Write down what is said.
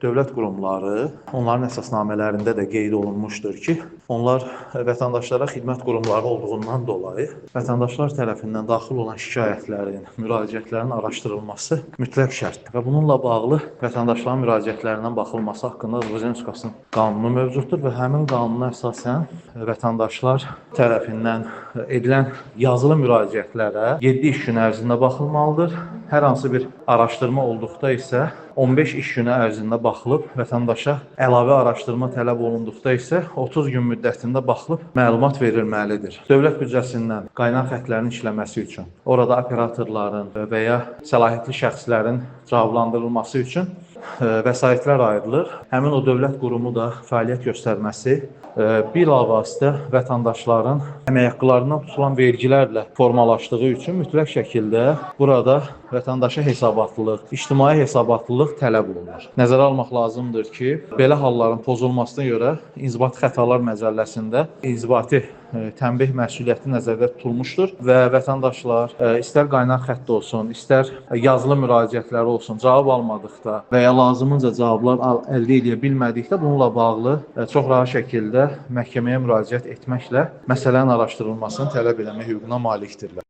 dövlət qurumları, onların əsasnamələrində də qeyd olunmuşdur ki, onlar vətəndaşlara xidmət qurumları olduğundan dolayı vətəndaşlar tərəfindən daxil olan şikayətlərin, müraciətlərin araşdırılması mütləq şərtdir və bununla bağlı vətəndaşların müraciətlərindən baxılması haqqında Azərbaycan Respublikasının qanunu mövcuddur və həmin qanuna əsasən vətəndaşlar tərəfindən edilən yazılı müraciətlərə 7 iş günü ərzində baxılmalıdır. Hər hansı bir araşdırma olduqda isə 15 iş günü ərzində baxılıb, vətəndaşa əlavə araşdırma tələb olunduqda isə 30 gün müddətində baxılıb məlumat verilməlidir. Dövlət büdcəsindən qaynaq xəttlərinin işləməsi üçün, orada operatorların və ya səlahiyyətli şəxslərin cavablandırılması üçün vəsaitlər ayrılır. Həmin o dövlət qurumu da fəaliyyət göstərməsi bilavasitə vətəndaşların əmək haqqlarından tutulan vergilərlə formalaşdığı üçün mütləq şəkildə burada vətəndaşa hesabatlılıq, ictimai hesabatlılıq tələb olunur. Nəzərə almaq lazımdır ki, belə halların pozulmasına görə İnzibati Xətalar Məcəlləsində inzibati tənbih məsuliyyəti nəzərdə tutulmuşdur və vətəndaşlar istər qaynaq xətt olsun, istər yazılı müraciətləri olsun, cavab almadıqda və ya lazımınca cavablar əldə edə bilmədikdə bununla bağlı çox rahat şəkildə məhkəməyə müraciət etməklə məsələnin araşdırılmasını tələb etmək hüququna malikdirlər.